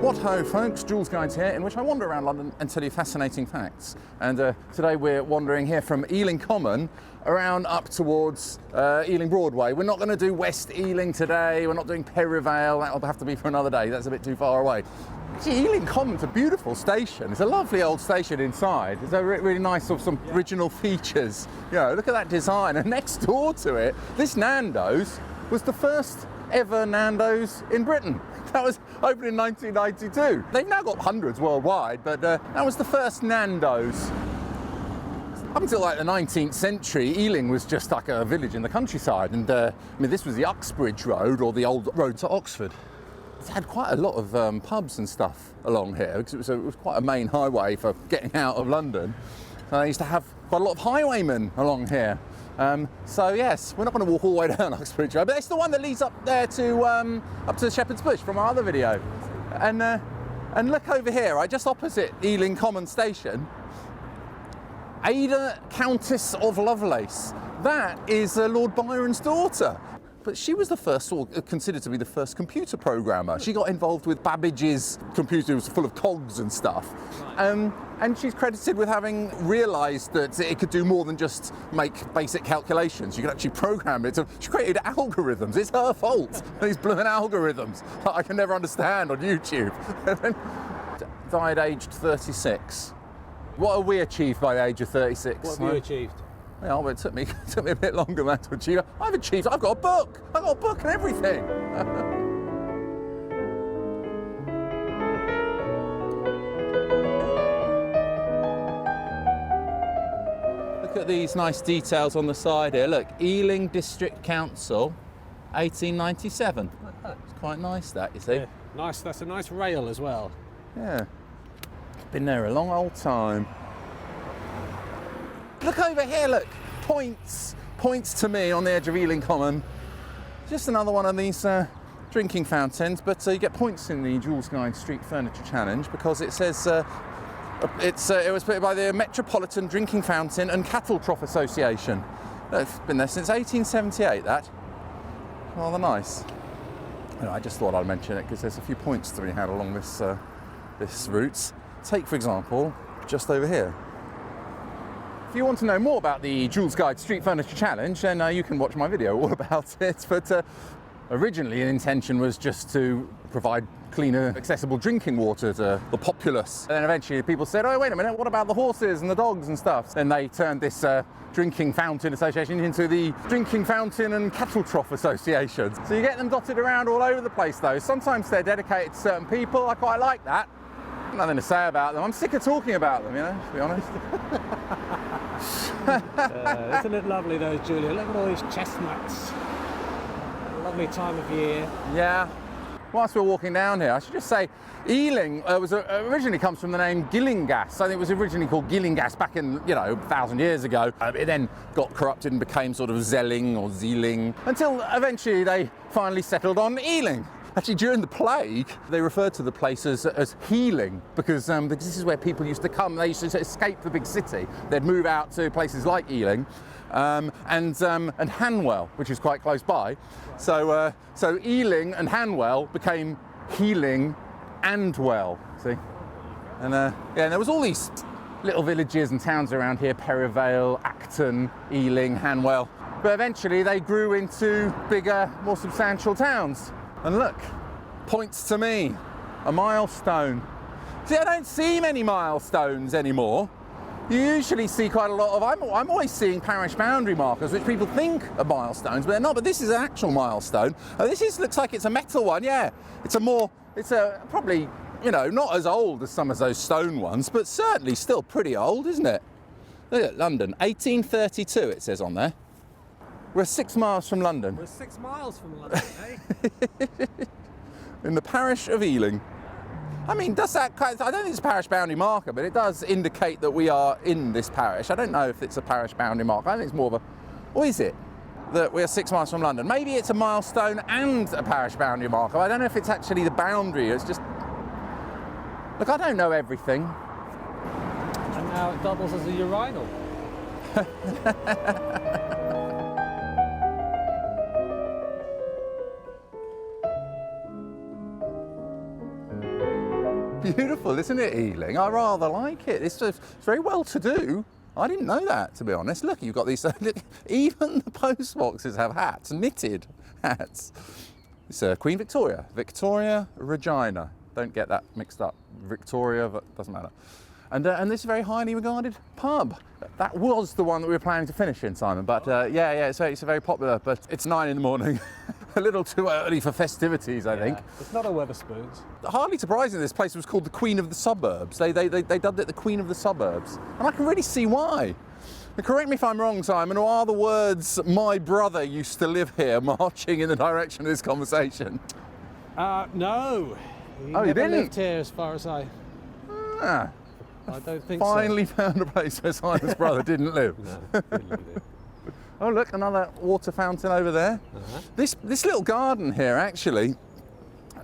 What ho folks, Jules Guides here, in which I wander around London and tell you fascinating facts. And today we're wandering here from Ealing Common around up towards Ealing Broadway. We're not going to do West Ealing today, we're not doing Perivale, that'll have to be for another day, that's a bit too far away. Actually, Ealing Common's a beautiful station. It's a lovely old station inside. It's a really nice sort of some original features. You know, look at that design. And next door to it, this Nando's was the first ever Nando's in Britain. That was opened in 1992. They've now got hundreds worldwide, but that was the first Nando's. Up until like the 19th century, Ealing was just like a village in the countryside, and I mean, this was the Uxbridge Road, or the old road to Oxford. It had quite a lot of pubs and stuff along here, because it was quite a main highway for getting out of London. So they used to have quite a lot of highwaymen along here. So yes, we're not going to walk all the way down Uxbridge Road, but it's the one that leads up there to up to Shepherd's Bush from our other video. And look over here, right, just opposite Ealing Common Station, Ada, Countess of Lovelace. That is Lord Byron's daughter. But she was the first, or considered to be the first computer programmer. She got involved with Babbage's computer, it was full of cogs and stuff. And she's credited with having realised that it could do more than just make basic calculations. You could actually program it. She created algorithms. It's her fault, these blooming algorithms that I can never understand on YouTube. Died aged 36. What have we achieved by the age of 36? What have you achieved? Yeah, well, it took me a bit longer than that to achieve. I've achieved, I've got a book. I've got a book and everything. Look at these nice details on the side here. Look, Ealing District Council, 1897. It's quite nice that, you see. Yeah, nice, that's a nice rail as well. Yeah, been there a long old time. Look over here, look, points to me on the edge of Ealing Common. Just another one of these drinking fountains, but you get points in the Jules Guide Street Furniture Challenge because it says it was put by the Metropolitan Drinking Fountain and Cattle Trough Association. It's been there since 1878, that. Rather nice. You know, I just thought I'd mention it because there's a few points to be had along this, this route. Take, for example, just over here. If you want to know more about the Jules Guide Street Furniture Challenge, then you can watch my video all about it. But originally the intention was just to provide cleaner, accessible drinking water to the populace. And then eventually people said, oh, wait a minute, what about the horses and the dogs and stuff? Then they turned this Drinking Fountain Association into the Drinking Fountain and Cattle Trough Association. So you get them dotted around all over the place though. Sometimes they're dedicated to certain people. I quite like that. Nothing to say about them. I'm sick of talking about them, you know, to be honest. Isn't it lovely though, Julia? Look at all these chestnuts. Lovely time of year. Yeah. Whilst we're walking down here, I should just say Ealing originally comes from the name Gillingas. I think it was originally called Gillingas back in, you know, 1,000 years ago. It then got corrupted and became sort of Zelling or Zeeling until eventually they finally settled on Ealing. Actually, during the plague, they referred to the place as healing because this is where people used to come. They used to escape the big city. They'd move out to places like Ealing and Hanwell, which is quite close by. So Ealing and Hanwell became Healing and Well. See, and yeah, and there was all these little villages and towns around here: Perivale, Acton, Ealing, Hanwell. But eventually, they grew into bigger, more substantial towns. And look, points to me, a milestone. See, I don't see many milestones anymore. You usually see quite a lot of, I'm always seeing parish boundary markers, which people think are milestones, but they're not. But this is an actual milestone. Looks like it's a metal one, yeah. It's probably, you know, not as old as some of those stone ones, but certainly still pretty old, isn't it? Look at London, 1832 it says on there. We're 6 miles from London. We're 6 miles from London, eh? In the parish of Ealing. I mean, does that kind of, I don't think it's a parish boundary marker, but it does indicate that we are in this parish. I don't know if it's a parish boundary marker. I think it's more of a, or is it that we're 6 miles from London? Maybe it's a milestone and a parish boundary marker. I don't know if it's actually the boundary. It's just, look, I don't know everything. And now it doubles as a urinal. beautiful, isn't it, Ealing? I rather like it. It's very well to do. I didn't know that, to be honest. Look, you've got these, look, even the post boxes have hats, knitted hats. It's Queen Victoria, Victoria Regina. Don't get that mixed up. Victoria, but doesn't matter. And this is a very highly regarded pub. That was the one that we were planning to finish in, Simon. But yeah, it's a very popular, but it's 9 in the morning. A little too early for festivities, I think. It's not a Wetherspoons. Hardly surprising, this place was called the Queen of the Suburbs. They dubbed it the Queen of the Suburbs. And I can really see why. Now, correct me if I'm wrong, Simon, or are the words, "my brother used to live here," marching in the direction of this conversation? No. He you never didn't? lived here as far as I don't think Finally found a place where Simon's brother didn't live. so. No, didn't live here. Oh, look, another water fountain over there. This little garden here, actually,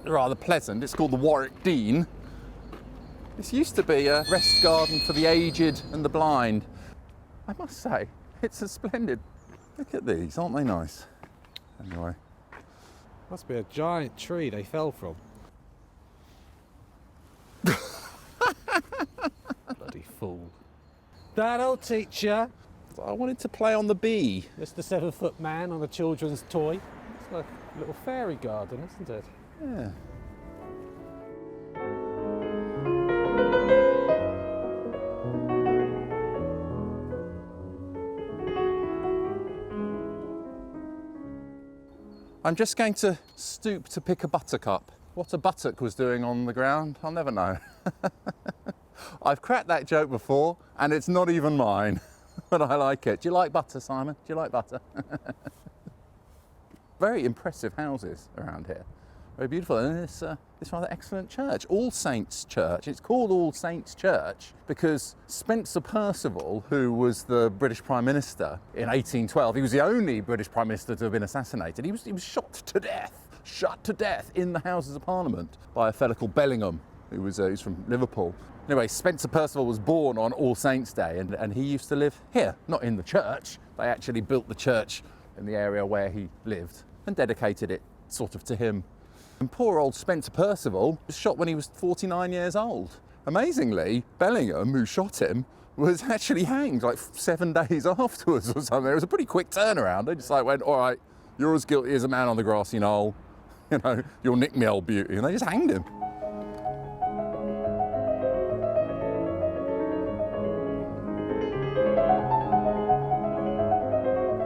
rather pleasant. It's called the Warwick Dean. This used to be a rest garden for the aged and the blind. I must say, it's a splendid. Look at these, aren't they nice? Anyway. Must be a giant tree they fell from. Bloody fool. That'll teach ya. I wanted to play on the bee. It's the 7-foot man on a children's toy. It's like a little fairy garden, isn't it? Yeah. I'm just going to stoop to pick a buttercup. What a buttock was doing on the ground, I'll never know. I've cracked that joke before, and it's not even mine, but I like it. Do you like butter, Simon? Do you like butter? Very impressive houses around here. Very beautiful, and this rather excellent church, All Saints Church. It's called All Saints Church because Spencer Perceval, who was the British Prime Minister in 1812, he was the only British Prime Minister to have been assassinated. He was shot to death in the Houses of Parliament by a fellow called Bellingham, who was from Liverpool. Anyway, Spencer Perceval was born on All Saints Day, and he used to live here, not in the church. They actually built the church in the area where he lived and dedicated it sort of to him. And poor old Spencer Perceval was shot when he was 49 years old. Amazingly, Bellingham, who shot him, was actually hanged like 7 days afterwards or something. It was a pretty quick turnaround. They just like went, all right, you're as guilty as a man on the grassy knoll. You know, you'll nick me, old beauty. And they just hanged him.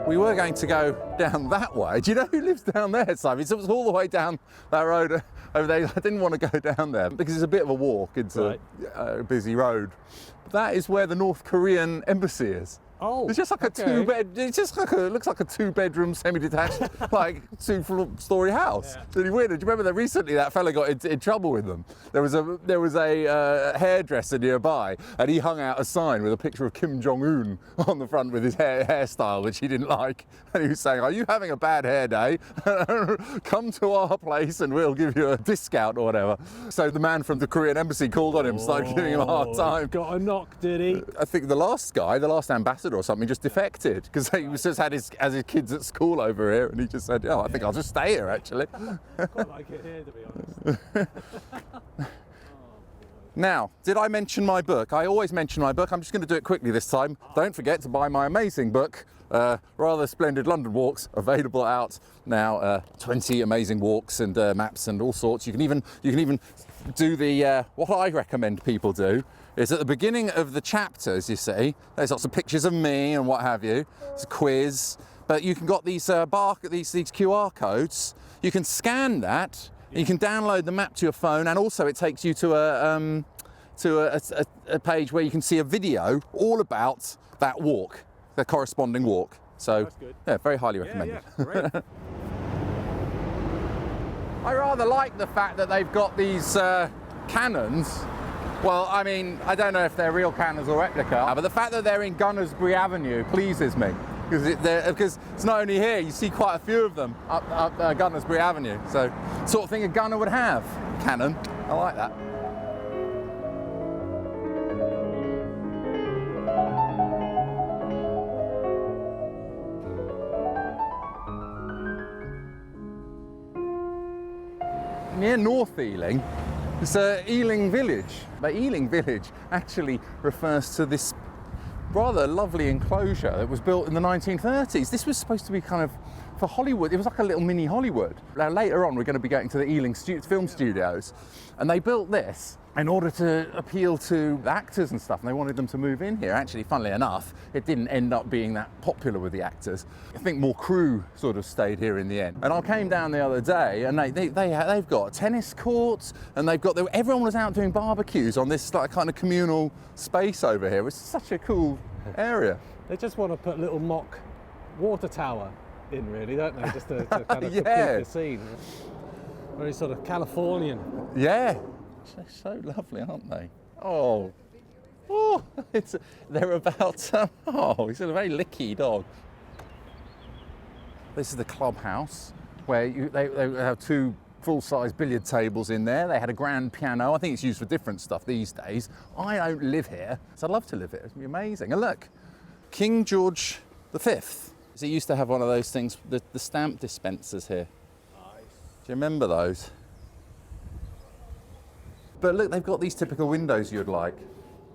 We were going to go down that way. Do you know who lives down there, Simon? It was all the way down that road over there. I didn't want to go down there because it's a bit of a walk. It's a busy road. That is where the North Korean embassy is. Oh, it's just like a looks like a 2-bedroom semi-detached, like 2-story house. Yeah. It's really weird. Do you remember that recently that fella got in trouble with them? There was a hairdresser nearby, and he hung out a sign with a picture of Kim Jong-un on the front with his hairstyle, which he didn't like. And he was saying, "Are you having a bad hair day? Come to our place and we'll give you a discount or whatever." So the man from the Korean embassy called on him, started giving him a hard time. Got a knock, did he? I think the last ambassador or something, just defected because he just had his kids at school over here, and he just said, "Oh, I think I'll just stay here actually." I quite like it here, to be honest. Now, did I mention my book? I always mention my book. I'm just going to do it quickly this time. Don't forget to buy my amazing book, Rather Splendid London Walks, available out now. 20 amazing walks and maps and all sorts. You can even do the what I recommend people do is at the beginning of the chapters, you see, there's lots of pictures of me and what have you. It's a quiz, but you can got these these QR codes. You can scan that. And you can download the map to your phone, and also it takes you to a page where you can see a video all about that walk, the corresponding walk. So, that's good. Yeah, very highly recommended. Yeah, great. I rather like the fact that they've got these cannons. Well, I mean, I don't know if they're real cannons or replica, but the fact that they're in Gunnersbury Avenue pleases me. Because it's not only here, you see quite a few of them up Gunnersbury Avenue. So, sort of thing a gunner would have. Cannon. I like that. Near North Ealing, It's Ealing Village. But Ealing Village actually refers to this rather lovely enclosure that was built in the 1930s. This was supposed to be kind of for Hollywood. It was like a little mini Hollywood. Now later on we're going to be going to the Ealing Film Studios, and they built this in order to appeal to the actors and stuff, and they wanted them to move in here. Actually, funnily enough, it didn't end up being that popular with the actors. I think more crew sort of stayed here in the end. And I came down the other day, and they've got tennis courts, and everyone was out doing barbecues on this like kind of communal space over here. It's such a cool area. They just want to put a little mock water tower in, really, don't they? Just to kind of complete the scene. Very sort of Californian. Yeah. They're so lovely, aren't they? Oh, they're about, he's a very licky dog. This is the clubhouse where they have 2 full-size billiard tables in there. They had a grand piano. I think it's used for different stuff these days. I don't live here, so I'd love to live here. It'd be amazing. And look, King George V. He used to have one of those things, the stamp dispensers here. Nice. Do you remember those? But look, they've got these typical windows you'd like.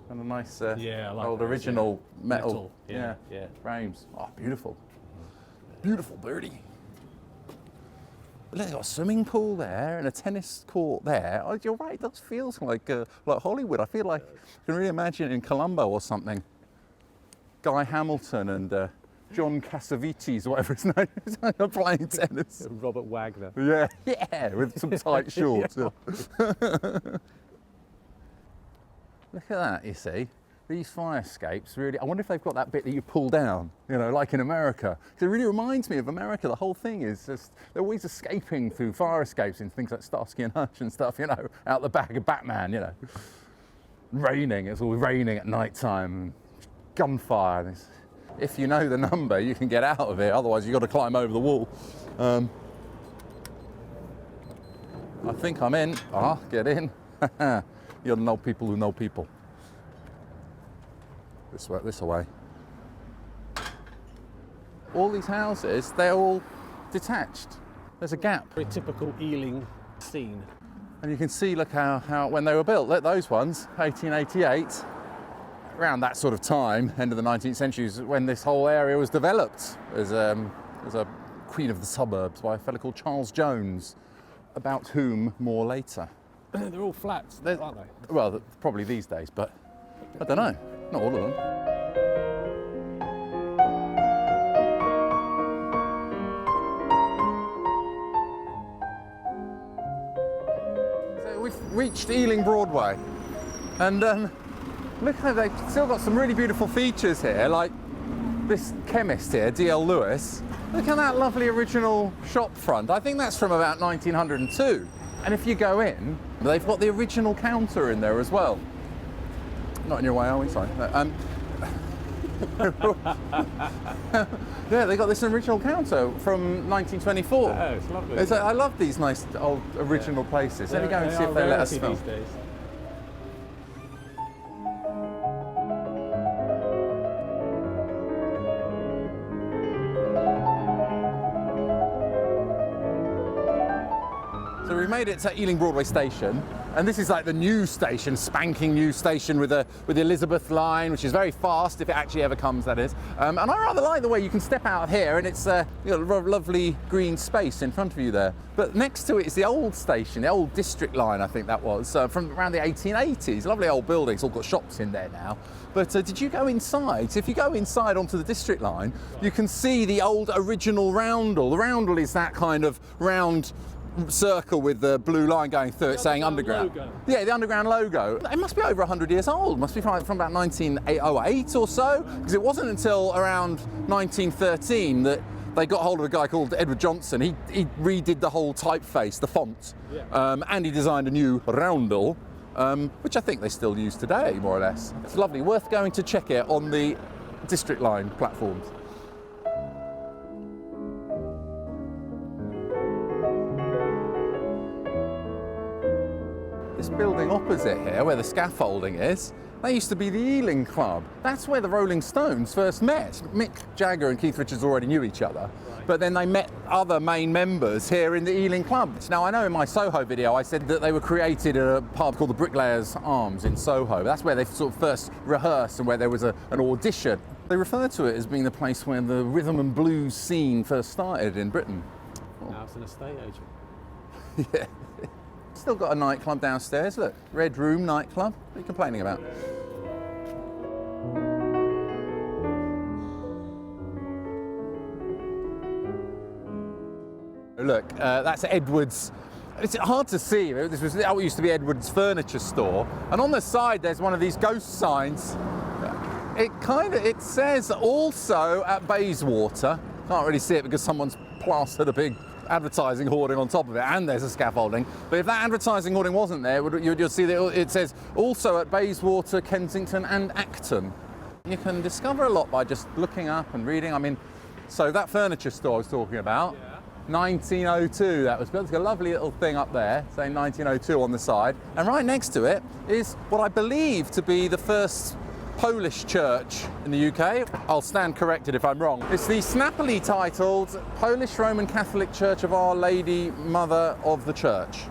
And a nice old original metal frames. Oh, beautiful. Beautiful birdie. But look, they've got a swimming pool there and a tennis court there. Oh, you're right, that feels like Hollywood. I feel like I can really imagine it in Colombo or something. Guy Hamilton and John Cassavetes, whatever his name is, playing tennis. Robert Wagner. Yeah, with some tight shorts. Look at that, you see. These fire escapes, really, I wonder if they've got that bit that you pull down, you know, like in America. Because it really reminds me of America. The whole thing is just, they're always escaping through fire escapes in things like Starsky and Hutch and stuff, you know, out the back of Batman, you know. Raining, it's all raining at night time, gunfire. If you know the number, you can get out of here, otherwise you've got to climb over the wall. I think I'm in. Get in. You're the know people who know people. This away. All these houses, they're all detached. There's a gap. Very typical Ealing scene. And you can see, look how when they were built, look, those ones, 1888, around that sort of time, end of the 19th century, is when this whole area was developed as a queen of the suburbs by a fellow called Charles Jones, about whom more later. They're all flats, aren't they? Well, probably these days, but I don't know. Not all of them. So we've reached Ealing Broadway, and look how they've still got some really beautiful features here, like this chemist here, D.L. Lewis. Look at that lovely original shop front. I think that's from about 1902. And if you go in, they've got the original counter in there as well. Not in your way, are we? Sorry. Yeah, they got this original counter from 1924. Oh, it's lovely. I love these nice old original places. Let me go and see if they let us film. These days. So we made it to Ealing Broadway station, and this is like the new station, spanking new station with the Elizabeth line, which is very fast if it actually ever comes, that is. And I rather like the way you can step out here and it's a lovely green space in front of you there. But next to it is the old station, the old district line, I think that was, from around the 1880s. Lovely old buildings, all got shops in there now. But did you go inside? So if you go inside onto the district line, you can see the old original roundel. The roundel is that kind of round circle with the blue line going through it saying underground. Logo. Yeah, the underground logo. It must be over 100 years old. It must be from about 1908 or so, because it wasn't until around 1913 that they got hold of a guy called Edward Johnson. He redid the whole typeface, the font, and he designed a new roundel, which I think they still use today, more or less. It's lovely, worth going to check it on the District Line platforms. This building opposite here, where the scaffolding is That used to be the Ealing Club. That's where the Rolling Stones first met. Mick Jagger and Keith Richards already knew each other, but then they met other main members here in the Ealing Club. Now, I know in my Soho video I said that they were created at a pub called the Bricklayers Arms in Soho. That's where they sort of first rehearsed and where there was an audition. They refer to it as being the place where the rhythm and blues scene first started in Britain. Now it's an estate agent. Yeah. Still got a nightclub downstairs, look. Red Room nightclub. What are you complaining about? Look, that's Edwards. It's hard to see. This was what used to be Edwards Furniture Store. And on the side, there's one of these ghost signs. It says also at Bayswater. Can't really see it because someone's plastered a big advertising hoarding on top of it, and there's a scaffolding. But if that advertising hoarding wasn't there, you'll see that it says also at Bayswater, Kensington and Acton. You can discover a lot by just looking up and reading. I mean, so that furniture store I was talking about, 1902 that was built. It's got a lovely little thing up there saying 1902 on the side. And right next to it is what I believe to be the first Polish church in the UK. I'll stand corrected if I'm wrong. It's the snappily titled Polish Roman Catholic Church of Our Lady Mother of the Church,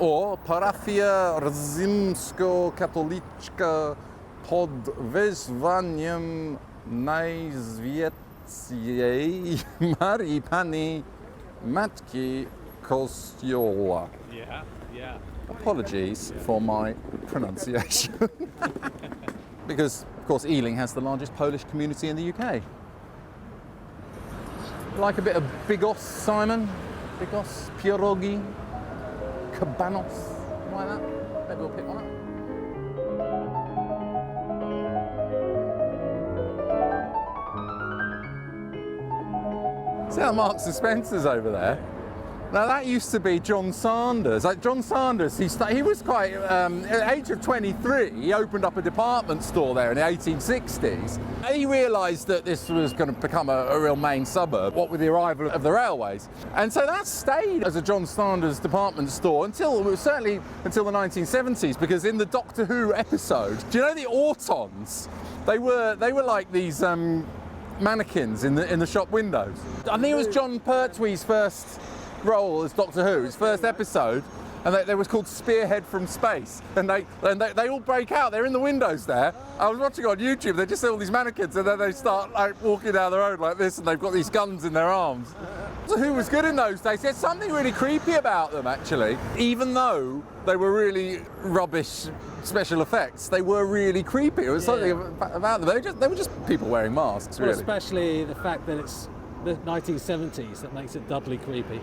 or Parafia Rzymsko-Katoliczka pod wezwaniem Najświętszej Marii Pani Matki Kościoła. Yeah. Apologies for my pronunciation. Because, of course, Ealing has the largest Polish community in the UK. Like a bit of bigos, Simon? Bigos, pierogi, cabanos, something like that? Maybe we'll pick one up. See how Marks and Spencer's over there? Now that used to be John Saunders. Like John Saunders, he was quite, at the age of 23, he opened up a department store there in the 1860s. He realised that this was going to become a real main suburb, what with the arrival of the railways. And so that stayed as a John Saunders department store certainly until the 1970s, because in the Doctor Who episode, do you know the Autons? They were like these mannequins in the shop windows. I think it was John Pertwee's first role as Doctor Who, his first episode, and they was called Spearhead from Space, and they all break out. They're in the windows there. I was watching on YouTube. They just see all these mannequins, and then they start like walking down the road like this, and they've got these guns in their arms. So Who was good in those days. There's something really creepy about them, actually. Even though they were really rubbish special effects, they were really creepy. It was something about them. They were just people wearing masks, really. Well, especially the fact that it's the 1970s that makes it doubly creepy.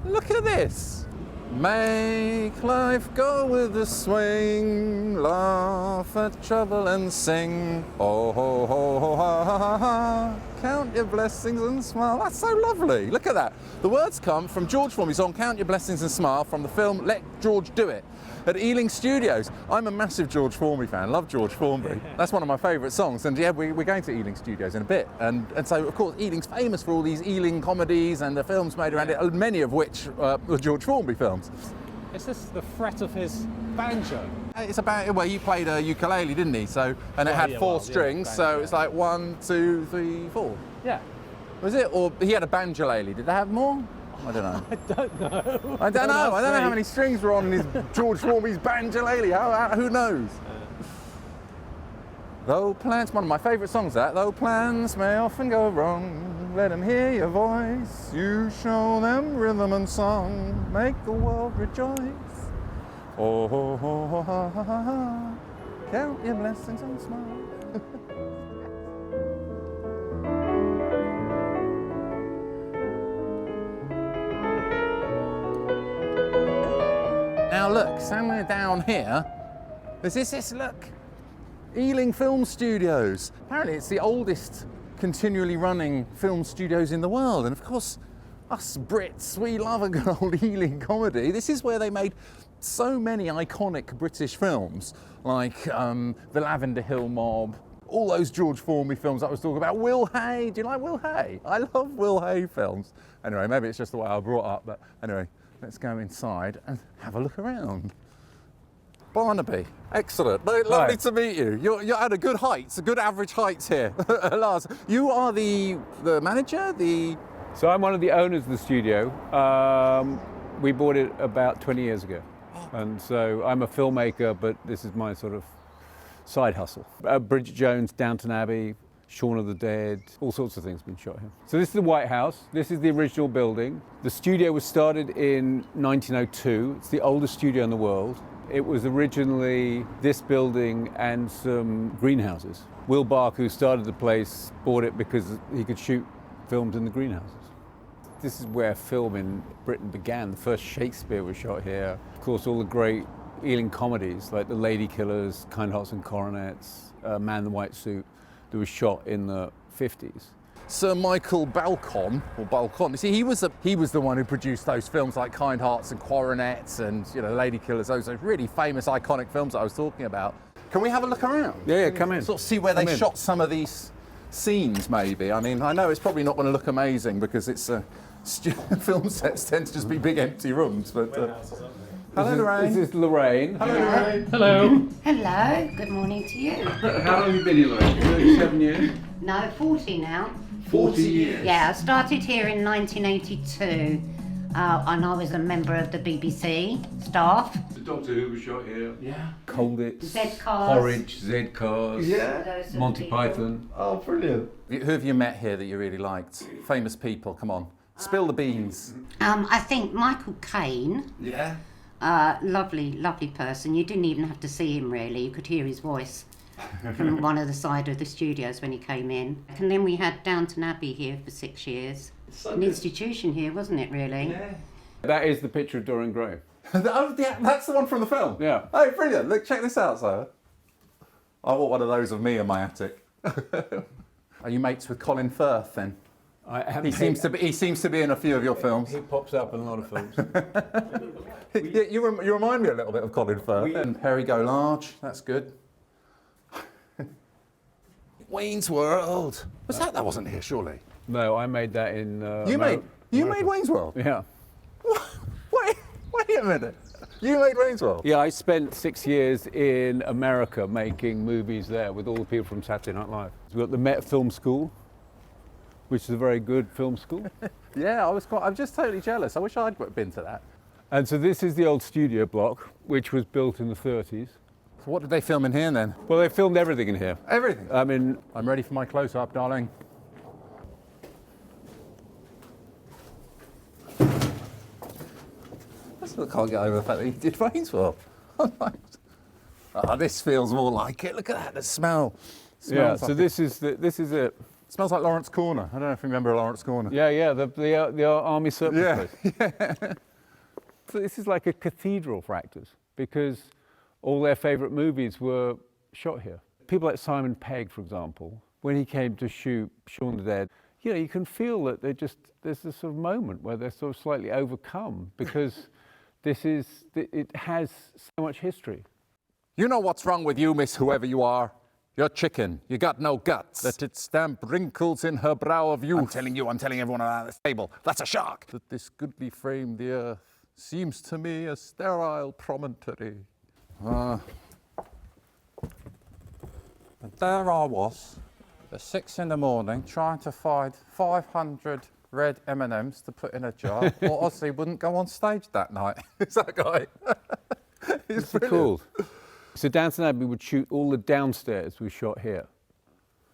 Look at this. Make life go with the swing, laugh at trouble and sing. Oh, ho, ho, ho, ha, ha, ha, ha. Count your blessings and smile. That's so lovely. Look at that. The words come from George Formby's song Count Your Blessings and Smile from the film Let George Do It at Ealing Studios. I'm a massive George Formby fan, love George Formby. That's one of my favourite songs, and yeah, we're going to Ealing Studios in a bit. And so, of course, Ealing's famous for all these Ealing comedies and the films made around it, many of which were George Formby films. Is this the fret of his banjo? It's about, well, he played a ukulele, didn't he? So, and it had four strings, so it's like 1, 2, 3, 4. Yeah. Was it? Or he had a banjolele. Did they have more? I don't know. I don't know. I don't know how many strings were on his George Formby's banjolele. Who knows? Though plans, one of my favourite songs, that. Though plans may often go wrong, let them hear your voice. You show them rhythm and song, make the world rejoice. Oh, ho, ho, ho, ha, ha, ha, ha. Count your blessings and smile. Now look, somewhere down here, there's this, look. Ealing Film Studios. Apparently it's the oldest continually running film studios in the world. And of course, us Brits, we love a good old Ealing comedy. This is where they made so many iconic British films, like The Lavender Hill Mob, all those George Formby films I was talking about. Will Hay, do you like Will Hay? I love Will Hay films. Anyway, maybe it's just the way I was brought up, but anyway, let's go inside and have a look around. Barnaby, excellent. Lovely to meet you. You're at a good height, a good average height here. Lars, you are the manager, So I'm one of the owners of the studio. We bought it about 20 years ago. And so I'm a filmmaker, but this is my sort of side hustle. Bridget Jones, Downton Abbey, Shaun of the Dead, all sorts of things been shot here. So this is the White House. This is the original building. The studio was started in 1902. It's the oldest studio in the world. It was originally this building and some greenhouses. Will Barker, who started the place, bought it because he could shoot films in the greenhouses. This is where film in Britain began. The first Shakespeare was shot here. Of course, all the great Ealing comedies like The Lady Killers, Kind Hearts and Coronets, Man in the White Suit, that was shot in the 50s. Sir Michael Balcon, you see, he was the one who produced those films like Kind Hearts and Coronets and, you know, Lady Killers, those really famous, iconic films that I was talking about. Can we have a look around? Yeah, come in. Sort of see where they shot some of these scenes, maybe. I mean, I know it's probably not going to look amazing because it's film sets tend to just be big empty rooms, but... Hello, Lorraine. This is Lorraine. Hello, Lorraine. Hello. Hello, good morning to you. How long have you been here, Lorraine? 37 years? No, 40 now. 40 years? Yeah, I started here in 1982 and I was a member of the BBC staff. The Doctor Who was shot here. Yeah. Colditz. Z-Cars. Porridge, Z-Cars. Yeah. Those sort of Monty people. Python. Oh, brilliant. Who have you met here that you really liked? Famous people, come on. Spill the beans. I think Michael Caine, Yeah. lovely person. You didn't even have to see him really, you could hear his voice from one of the side of the studios when he came in. And then we had Downton Abbey here for 6 years. An institution here, wasn't it really? Yeah. That is the picture of Dorian Gray. Oh, yeah, that's the one from the film? Yeah. Oh, brilliant. Look, check this out, sir. I want one of those of me in my attic. Are you mates with Colin Firth, then? He seems to be in a few of your films. He pops up in a lot of films. You remind me a little bit of Colin Firth. And Perry Go Large, that's good. Wayne's World. Was that wasn't here, surely? No, I made that in... You made Wayne's World? Yeah. Wait a minute. You made Wayne's World? Yeah, I spent 6 years in America making movies there with all the people from Saturday Night Live. We've got the Met Film School, which is a very good film school. Yeah, I'm just totally jealous. I wish I'd been to that. And so this is the old studio block, which was built in the 30s. So what did they film in here then? Well, they filmed everything in here. Everything? I mean... I'm ready for my close-up, darling. I still can't get over the fact that he did Wayne's World. Oh, this feels more like it. Look at that, the smell. Yeah, Smells so like this is it. Smells like Lawrence Corner. I don't know if you remember Lawrence Corner. Yeah, the army surplus place. Yeah. So this is like a cathedral for actors because all their favourite movies were shot here. People like Simon Pegg, for example, when he came to shoot Shaun of the Dead, you know, you can feel that there's this sort of moment where they're sort of slightly overcome because it has so much history. You know what's wrong with you, miss, whoever you are? You're chicken. You got no guts. Let it stamp wrinkles in her brow of youth. I'm telling everyone around this table, that's a shark. That this goodly frame, the earth, seems to me a sterile promontory. And there I was, at 6 in the morning, trying to find 500 red M&Ms to put in a jar, or Ozzy wouldn't go on stage that night. Is that guy? He's Cool. So Downton Abbey would shoot all the downstairs we shot here.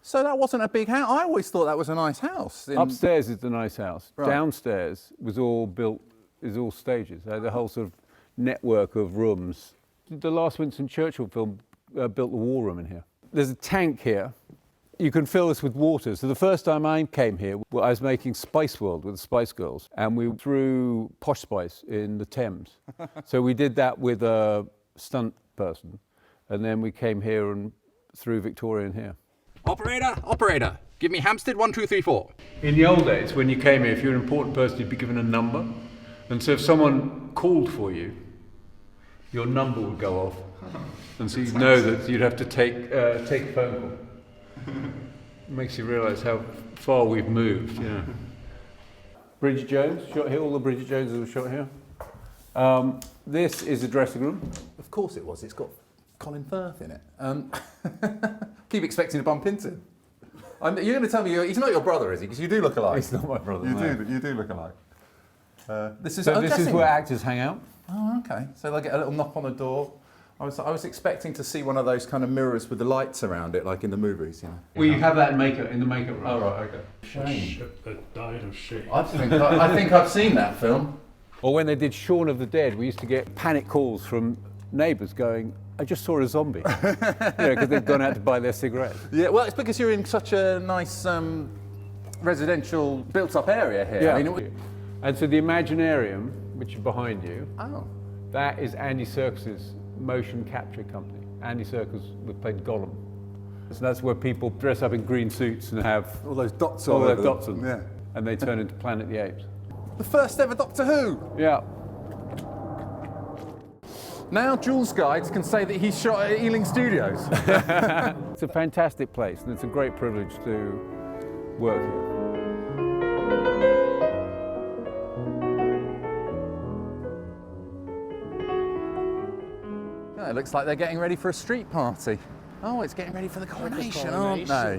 So that wasn't a big house? I always thought that was a nice house. Upstairs is the nice house. Right. Downstairs was all built, is all stages. They had a whole sort of network of rooms. The last Winston Churchill film built the war room in here. There's a tank here. You can fill this with water. So the first time I came here, I was making Spice World with the Spice Girls, and we threw Posh Spice in the Thames. So we did that with a stunt person, and then we came here and threw Victoria in here. Operator, give me Hampstead 1234. In the old days, when you came here, if you're an important person, you'd be given a number. And so if someone called for you, your number would go off. And so you'd know that you'd have to take a phone call. It makes you realise how far we've moved, you know. Bridget Jones, shot here, all the Bridget Joneses were shot here. This is a dressing room. Of course it was. It's got Colin Firth in it. Keep expecting to bump into him. You're going to tell me he's not your brother, is he? Because you do look alike. He's not my brother. You do look alike. This is where actors hang out. Oh, okay. So they get a little knock on the door. I was expecting to see one of those kind of mirrors with the lights around it, like in the movies, you know. Well, you have that in the makeup room. Oh, right, okay. Shame. That died of shame. I think I've seen that film. Or when they did Shaun of the Dead, we used to get panic calls from neighbours going, I just saw a zombie. Because they'd gone out to buy their cigarettes. Yeah, well, it's because you're in such a nice residential built-up area here. Yeah. I mean, And so the Imaginarium, which is behind you, that is Andy Serkis's motion capture company. Andy Serkis played Gollum. So that's where people dress up in green suits and have all those dots all on their them. dots on, Yeah. and they turn into Planet of the Apes. The first ever Doctor Who. Yeah. Now Jules guides can say that he shot at Ealing Studios. It's a fantastic place, and it's a great privilege to work here. It looks like they're getting ready for a street party. Oh, it's getting ready for the coronation, aren't they?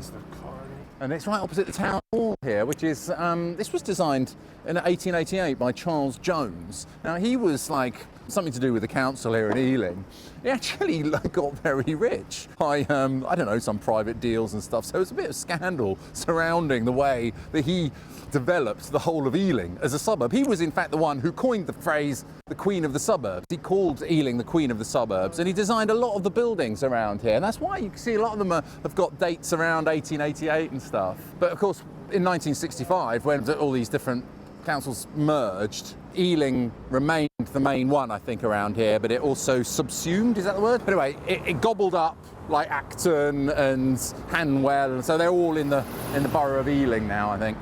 And it's right opposite the town hall here, which is, this was designed in 1888 by Charles Jones. Now, he was like something to do with the council here in Ealing. He actually got very rich by, I don't know, some private deals and stuff. So it was a bit of scandal surrounding the way that he developed the whole of Ealing as a suburb. He was, in fact, the one who coined the phrase, the Queen of the Suburbs. He called Ealing the Queen of the Suburbs, and he designed a lot of the buildings around here. And that's why you can see a lot of them have got dates around 1888 and stuff. But of course, in 1965, when all these different councils merged, Ealing remained the main one, I think, around here, but it also subsumed, is that the word? But anyway, it gobbled up like Acton and Hanwell, and so they're all in the borough of Ealing now, I think.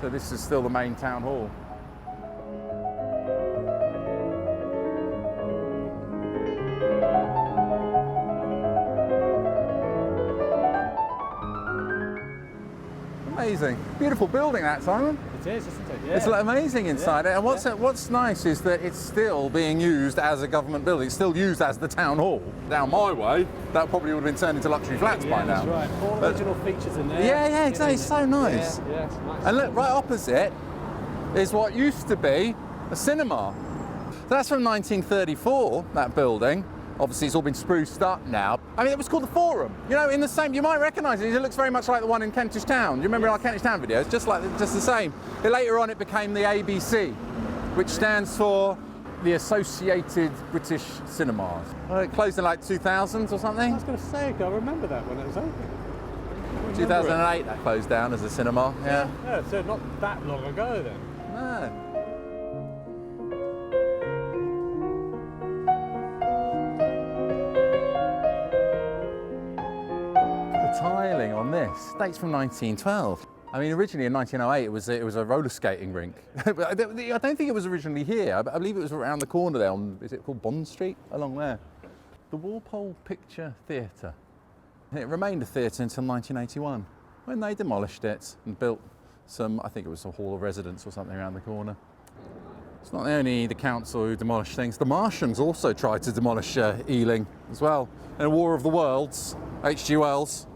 So this is still the main town hall. Amazing. Beautiful building that, Simon. It is, isn't it? Yeah. It's like amazing inside it. And what's nice is that it's still being used as a government building. It's still used as the town hall. Down my way, that probably would have been turned into luxury flats by now. That's right. All original features in there. Yeah, exactly. It's so nice. Yeah, it's nice. And look, right opposite is what used to be a cinema. So that's from 1934, that building. Obviously, it's all been spruced up now. I mean, it was called the Forum. You know, in the same, you might recognise it. It looks very much like the one in Kentish Town. Do you remember our Kentish Town videos? Just the same. But later on, it became the ABC, which stands for the Associated British Cinemas. It closed in like 2000s or something. I was going to say, I remember that when it was open. 2008, that closed down as a cinema. Yeah. Yeah, so not that long ago then. No. Tiling on this dates from 1912. I mean, originally in 1908 it was a roller skating rink. But I don't think it was originally here. I believe it was around the corner there on, is it called Bond Street? Along there. The Walpole Picture Theatre. It remained a theatre until 1981, when they demolished it and built some, I think it was a hall of residence or something around the corner. It's not only the council who demolished things, the Martians also tried to demolish Ealing as well. In a War of the Worlds, H.G. Wells.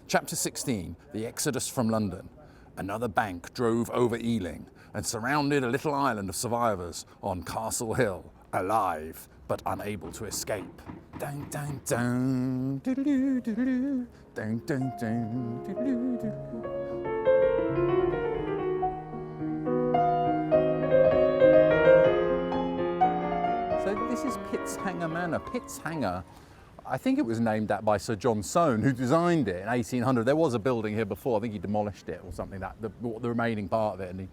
Chapter 16, The Exodus from London. Another bank drove over Ealing and surrounded a little island of survivors on Castle Hill, alive but unable to escape. Dun, dun, dun, doo-doo-doo, doo-doo-doo, dun, dun, dun, doo-doo-doo. So this is Pitt's Hangar Manor. Pitt's Hangar, I think it was named that by Sir John Soane, who designed it in 1800. There was a building here before. I think he demolished it or something, the remaining part of it, and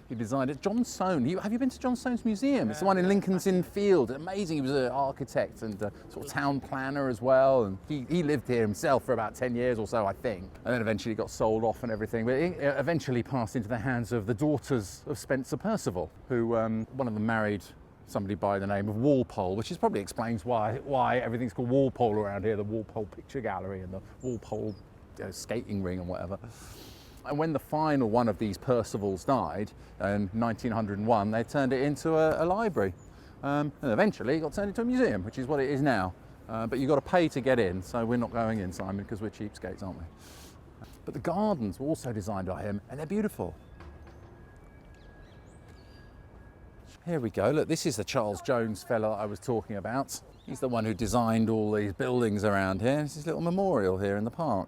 he designed it. John Soane, have you been to John Soane's museum? It's the one in Lincoln's Inn Field. Amazing. He was an architect and a sort of town planner as well. And he lived here himself for about 10 years or so, I think. And then eventually got sold off and everything. But it eventually passed into the hands of the daughters of Spencer Percival, who one of them married somebody by the name of Walpole, which probably explains why everything's called Walpole around here, the Walpole Picture Gallery and the Walpole skating ring and whatever. And when the final one of these Percivals died in 1901, they turned it into a library, And eventually it got turned into a museum, which is what it is now. But you've got to pay to get in, so we're not going in, Simon, because we're cheapskates, aren't we? But the gardens were also designed by him, and they're beautiful. Here we go. Look, this is the Charles Jones fella I was talking about. He's the one who designed all these buildings around here. This is a little memorial here in the park.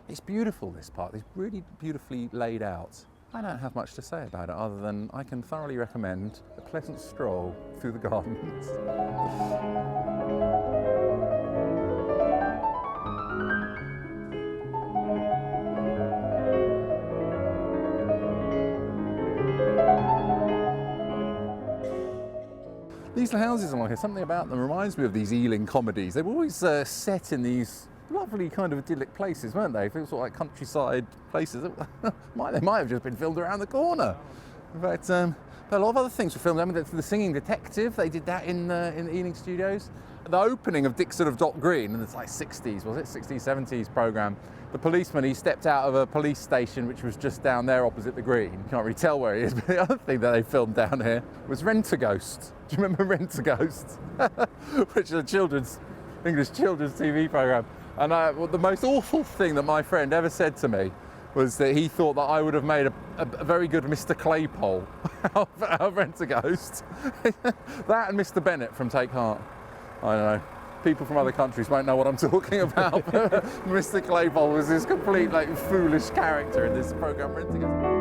It's beautiful, this park. It's really beautifully laid out. I don't have much to say about it other than I can thoroughly recommend a pleasant stroll through the gardens. These houses along here, something about them reminds me of these Ealing comedies. They were always set in these lovely kind of idyllic places, weren't they? It feels sort of like countryside places. They might have just been filmed around the corner. In fact, but a lot of other things were filmed. I mean, the Singing Detective, they did that in the Ealing Studios. The opening of Dixon of Dock Green, and it's like 60s, was it? 60s, 70s programme. The policeman, he stepped out of a police station which was just down there opposite the green. You can't really tell where he is, but the other thing that they filmed down here was Rent-A-Ghost. Do you remember Rent-A-Ghost? Which is a English children's TV programme. And the most awful thing that my friend ever said to me was that he thought that I would have made a very good Mr. Claypole out of Rent-A-Ghost. That and Mr. Bennett from Take Heart. I don't know. People from other countries won't know what I'm talking about. Mr. Claypole was this complete, like, foolish character in this programme, Rent-A-Ghost.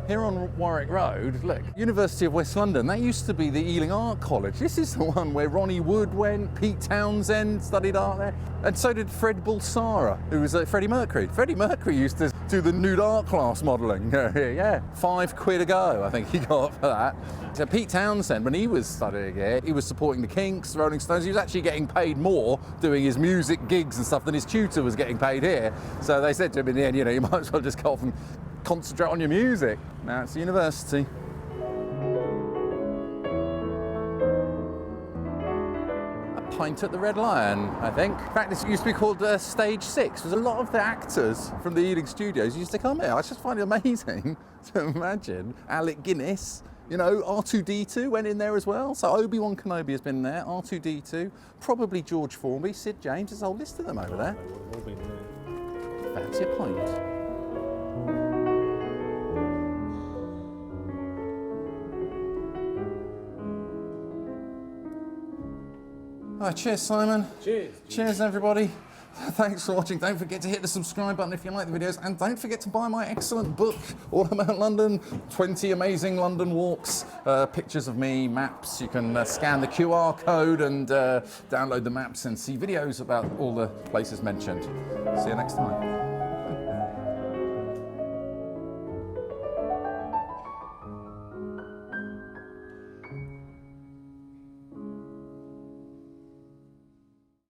Here on Warwick Road, look, University of West London, that used to be the Ealing Art College. This is the one where Ronnie Wood went, Pete Townsend studied art there, and so did Fred Bulsara, who was Freddie Mercury. Freddie Mercury used to do the nude art class modelling here, yeah. £5 a go, I think he got for that. So Pete Townsend, when he was studying here, he was supporting the Kinks, the Rolling Stones. He was actually getting paid more doing his music gigs and stuff than his tutor was getting paid here. So they said to him in the end, you know, you might as well just go off and concentrate on your music. Now it's a university. A pint at the Red Lion, I think. In fact, this used to be called Stage 6. There's a lot of the actors from the Ealing Studios used to come here. I just find it amazing to imagine. Alec Guinness, you know, R2-D2 went in there as well. So Obi-Wan Kenobi has been there, R2-D2, probably George Formby, Sid James, there's a whole list of them over there. All been there. Fancy a pint. Right, cheers, Simon. Cheers. Cheers, everybody. Thanks for watching. Don't forget to hit the subscribe button if you like the videos, and don't forget to buy my excellent book all about London. 20 amazing London walks, pictures of me, maps. You can scan the QR code and download the maps and see videos about all the places mentioned. See you next time.